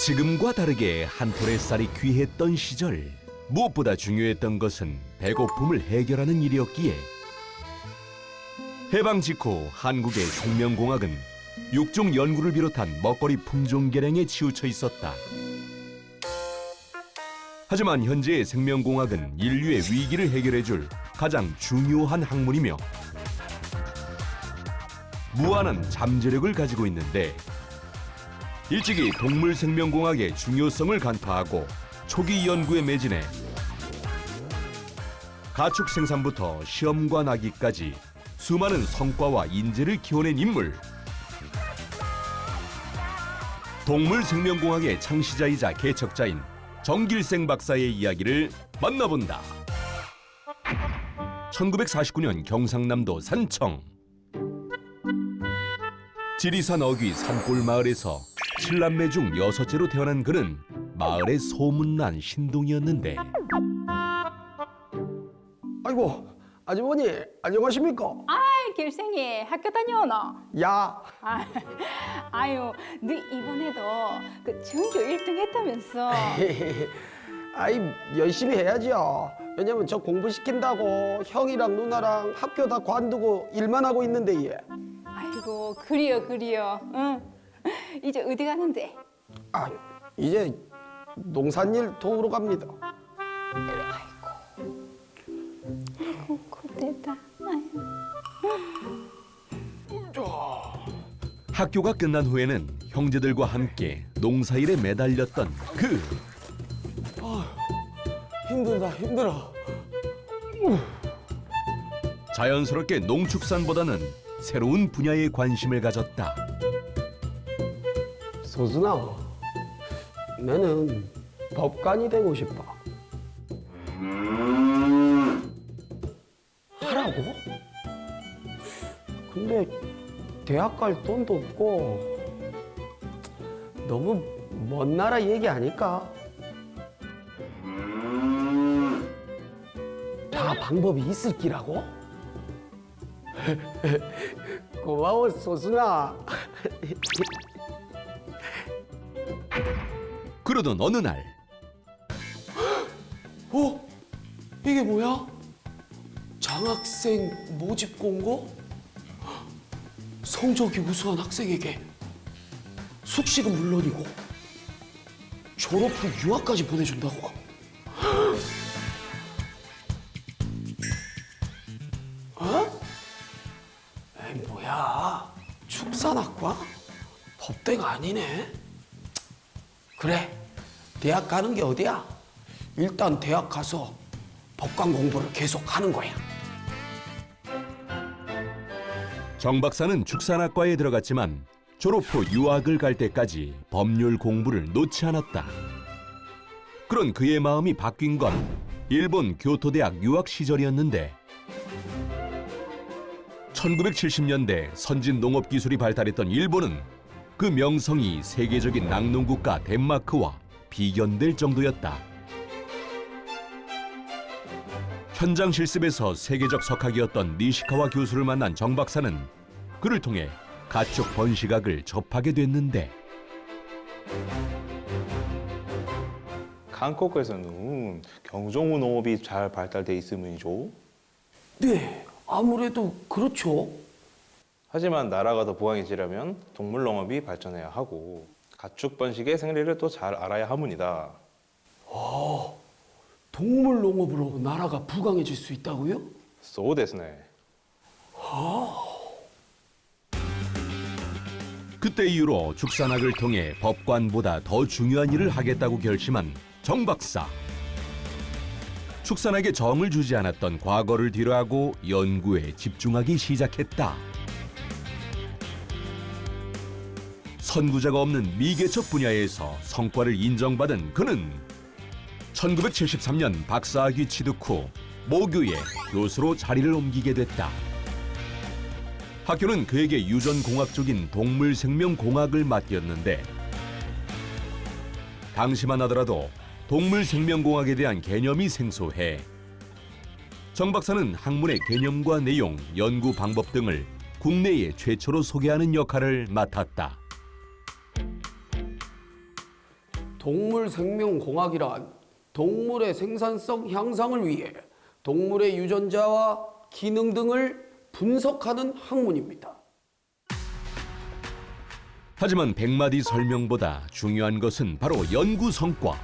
지금과 다르게 한 톨의 쌀이 귀했던 시절, 무엇보다 중요했던 것은 배고픔을 해결하는 일이었기에 해방 직후 한국의 생명공학은 육종 연구를 비롯한 먹거리 품종 개량에 치우쳐 있었다. 하지만 현재의 생명공학은 인류의 위기를 해결해줄 가장 중요한 학문이며 무한한 잠재력을 가지고 있는데, 일찍이 동물 생명공학의 중요성을 간파하고 초기 연구에 매진해 가축 생산부터 시험관 하기까지 수많은 성과와 인재를 키워낸 인물, 동물 생명공학의 창시자이자 개척자인 정길생 박사의 이야기를 만나본다. 1949년 경상남도 산청 지리산 어귀 산골 마을에서 7남매 중 6째로 태어난 그는 마을의 소문난 신동이었는데, 아이고, 아주머니 안녕하십니까? 아이, 길생이 학교 다녀오나? 야, 아유, 너 이번에도 그 전교 1등 했다면서. 아이 열심히 해야죠. 왜냐면 저 공부시킨다고 형이랑 누나랑 학교 다 관두고 일만 하고 있는데 예. 아이고, 그리여. 응. 이제 어디 가는데? 아, 이제 농산일 도우러 갑니다. 아이고, 그때다. 학교가 끝난 후에는 형제들과 함께 농사일에 매달렸던 그 힘들다 힘들어. 자연스럽게 농축산보다는 새로운 분야에 관심을 가졌다. 소순아, 나는 법관이 되고 싶어. 하라고? 근데 대학 갈 돈도 없고 너무 먼 나라 얘기 아닐까? 다 방법이 있을 기라고? 고마워 소순아. 그러던 어느 날 이게 뭐야? 장학생 모집 공고? 성적이 우수한 학생에게 숙식은 물론이고 졸업 후 유학까지 보내준다고? 어? 에이 뭐야, 축산학과? 법대가 아니네. 그래, 대학 가는 게 어디야? 일단 대학 가서 법관 공부를 계속 하는 거야. 정 박사는 축산학과에 들어갔지만 졸업 후 유학을 갈 때까지 법률 공부를 놓지 않았다. 그런 그의 마음이 바뀐 건 일본 교토대학 유학 시절이었는데, 1970년대 선진 농업 기술이 발달했던 일본은 그 명성이 세계적인 낙농국가 덴마크와 비견될 정도였다. 현장 실습에서 세계적 석학이었던 니시카와 교수를 만난 정 박사는 그를 통해 가축 번식학을 접하게 됐는데, 한국에서는 경종우 농업이 잘 발달돼 있으면이죠. 네, 아무래도 그렇죠. 하지만 나라가 더 부강해지려면 동물 농업이 발전해야 하고 가축 번식의 생리를 또 잘 알아야 하문이다. 동물 농업으로 나라가 부강해질 수 있다고요? 소 데스네. 그때 이후로 축산학을 통해 법관보다 더 중요한 일을 하겠다고 결심한 정 박사. 축산학에 정을 주지 않았던 과거를 뒤로하고 연구에 집중하기 시작했다. 선구자가 없는 미개척 분야에서 성과를 인정받은 그는 1973년 박사학위 취득 후 모교에 교수로 자리를 옮기게 됐다. 학교는 그에게 유전공학 쪽인 동물생명공학을 맡겼는데, 당시만 하더라도 동물생명공학에 대한 개념이 생소해 정 박사는 학문의 개념과 내용, 연구 방법 등을 국내에 최초로 소개하는 역할을 맡았다. 동물생명공학이란 동물의 생산성 향상을 위해 동물의 유전자와 기능 등을 분석하는 학문입니다. 하지만 100마디 설명보다 중요한 것은 바로 연구 성과.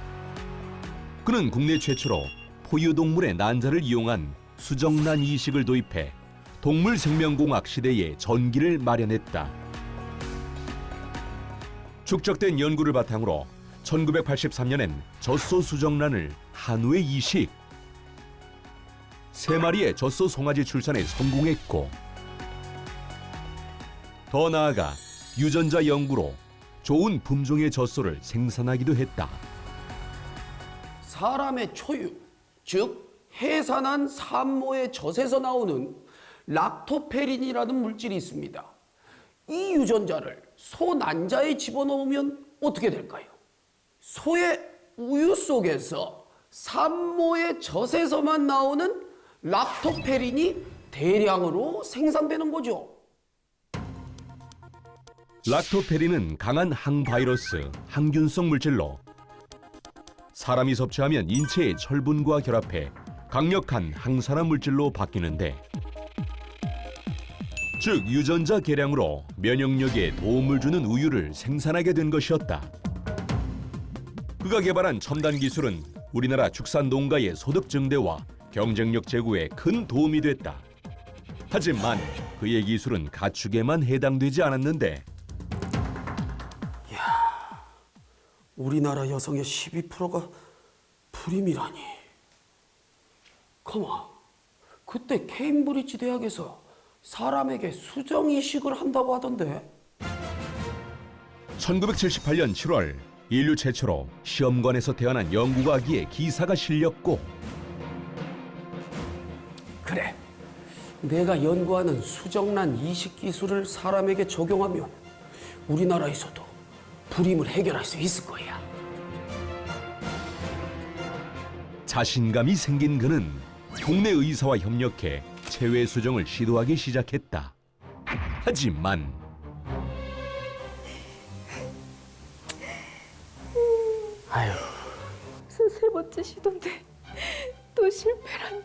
그는 국내 최초로 포유동물의 난자를 이용한 수정란 이식을 도입해 동물 생명공학 시대에 전기를 마련했다. 축적된 연구를 바탕으로 1983년엔 젖소 수정란을 한우에 이식. 3마리의 젖소 송아지 출산에 성공했고, 더 나아가 유전자 연구로 좋은 품종의 젖소를 생산하기도 했다. 사람의 초유, 즉 해산한 산모의 젖에서 나오는 락토페린이라는 물질이 있습니다. 이 유전자를 소 난자에 집어넣으면 어떻게 될까요? 소의 우유 속에서 산모의 젖에서만 나오는 락토페린이 대량으로 생산되는 거죠. 락토페린은 강한 항바이러스, 항균성 물질로 사람이 섭취하면 인체의 철분과 결합해 강력한 항산화 물질로 바뀌는데, 즉 유전자 개량으로 면역력에 도움을 주는 우유를 생산하게 된 것이었다. 그가 개발한 첨단 기술은 우리나라 축산 농가의 소득 증대와 경쟁력 제고에 큰 도움이 됐다. 하지만 그의 기술은 가축에만 해당되지 않았는데, 우리나라 여성의 12%가 불임이라니. 가만, 그때 케임브리지 대학에서 사람에게 수정 이식을 한다고 하던데. 1978년 7월 인류 최초로 시험관에서 태어난 영국 아기의 기사가 실렸고, 그래, 내가 연구하는 수정란 이식 기술을 사람에게 적용하면 우리나라에서도 불임을 해결할 수 있을 거야. 자신감이 생긴 그는 동네 의사와 협력해 체외 수정을 시도하기 시작했다. 하지만 아유, 세 번째 시도인데 또 실패라니.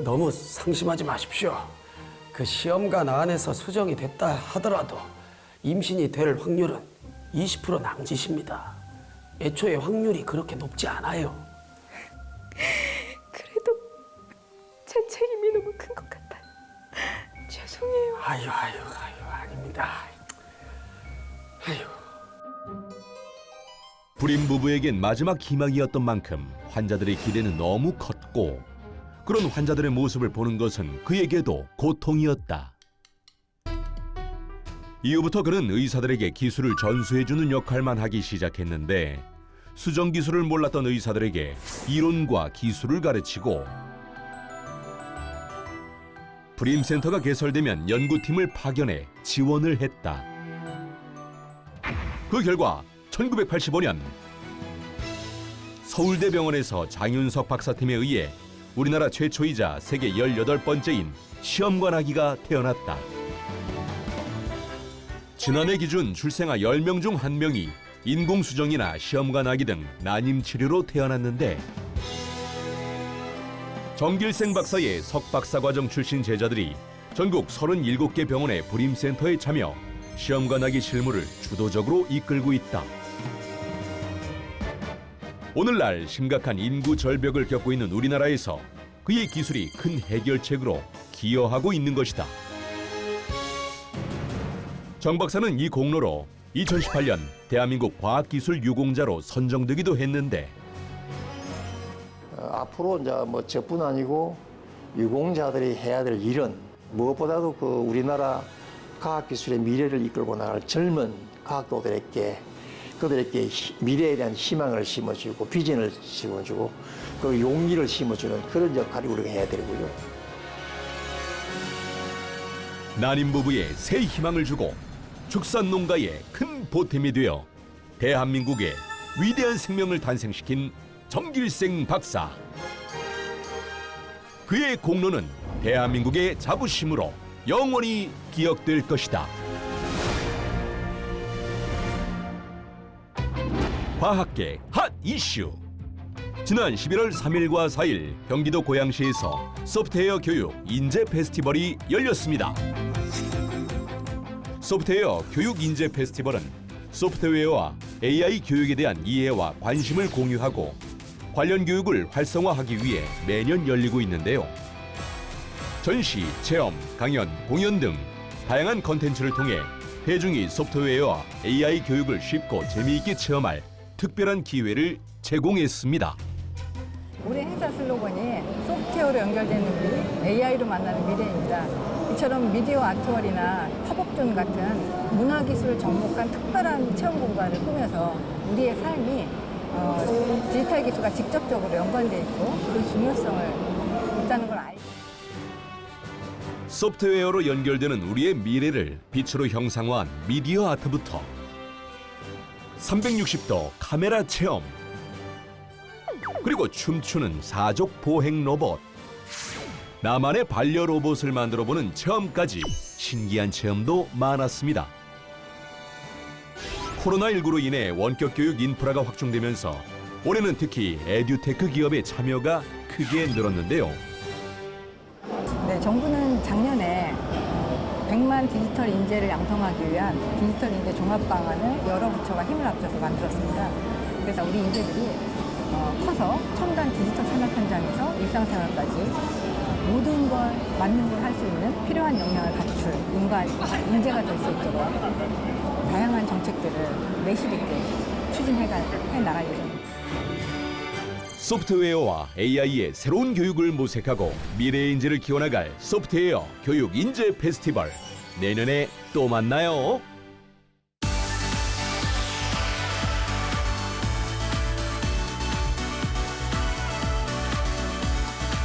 너무 상심하지 마십시오. 그 시험관 안에서 수정이 됐다 하더라도 임신이 될 확률은 20% 남짓입니다. 애초에 확률이 그렇게 높지 않아요. 그래도 제 책임이 너무 큰 것 같아요. 죄송해요. 아유, 아닙니다. 아유. 불임 부부에겐 마지막 희망이었던 만큼 환자들의 기대는 너무 컸고, 그런 환자들의 모습을 보는 것은 그에게도 고통이었다. 이후부터 그는 의사들에게 기술을 전수해주는 역할만 하기 시작했는데, 수정 기술을 몰랐던 의사들에게 이론과 기술을 가르치고, 불임센터가 개설되면 연구팀을 파견해 지원을 했다. 그 결과 1985년 서울대병원에서 장윤석 박사팀에 의해 우리나라 최초이자 세계 18번째인 시험관 아기가 태어났다. 지난해 기준 출생아 10명 중 1명이 인공수정이나 시험관 아기 등 난임 치료로 태어났는데, 정길생 박사의 석박사 과정 출신 제자들이 전국 37개 병원의 불임센터에 참여, 시험관 아기 실무를 주도적으로 이끌고 있다. 오늘날 심각한 인구 절벽을 겪고 있는 우리나라에서 그의 기술이 큰 해결책으로 기여하고 있는 것이다. 정 박사는 이 공로로 2018년 대한민국 과학기술 유공자로 선정되기도 했는데, 앞으로 이제 뭐 저뿐 아니고 유공자들이 해야 될 일은 무엇보다도 그 우리나라 과학기술의 미래를 이끌고 나갈 젊은 과학도들에게 그들에게 미래에 대한 희망을 심어주고 비전을 심어주고 그 용기를 심어주는 그런 역할이 우리가 해야 되고요. 난임 부부에 새 희망을 주고 축산 농가에 큰 보탬이 되어 대한민국의 위대한 생명을 탄생시킨 정길생 박사. 그의 공로는 대한민국의 자부심으로 영원히 기억될 것이다. 과학계 핫 이슈. 지난 11월 3일과 4일 경기도 고양시에서 소프트웨어 교육 인재 페스티벌이 열렸습니다. 소프트웨어 교육 인재 페스티벌은 소프트웨어와 AI 교육에 대한 이해와 관심을 공유하고 관련 교육을 활성화하기 위해 매년 열리고 있는데요. 전시, 체험, 강연, 공연 등 다양한 컨텐츠를 통해 대중이 소프트웨어와 AI 교육을 쉽고 재미있게 체험할 특별한 기회를 제공했습니다. 우리 행사 슬로건이 소프트웨어로 연결되는 우리, AI로 만나는 미래입니다. 이처럼 미디어 아트월이나 팝업존 같은 문화기술을 접목한 특별한 체험 공간을 꾸며서 우리의 삶이 디지털 기술과 직접적으로 연관돼 있고 그 중요성을 있다는 걸 알고 소프트웨어로 연결되는 우리의 미래를 빛으로 형상화한 미디어 아트부터 360도 카메라 체험, 그리고 춤추는 사족 보행 로봇, 나만의 반려 로봇을 만들어보는 체험까지 신기한 체험도 많았습니다. 코로나19로 인해 원격 교육 인프라가 확충되면서 올해는 특히 에듀테크 기업의 참여가 크게 늘었는데요. 네, 정부는 작년에 100만 디지털 인재를 양성하기 위한 디지털 인재 종합 방안을 여러 부처가 힘을 합쳐서 만들었습니다. 그래서 우리 인재들이 커서 첨단 디지털 산업 현장에서 일상생활까지 모든 걸 맞는 걸 할 수 있는 필요한 역량을 갖출 인재가 될 수 있도록 다양한 정책들을 내실 있게 추진해 나갈 예정입니다. 소프트웨어와 AI의 새로운 교육을 모색하고 미래의 인재를 키워나갈 소프트웨어 교육 인재 페스티벌. 내년에 또 만나요.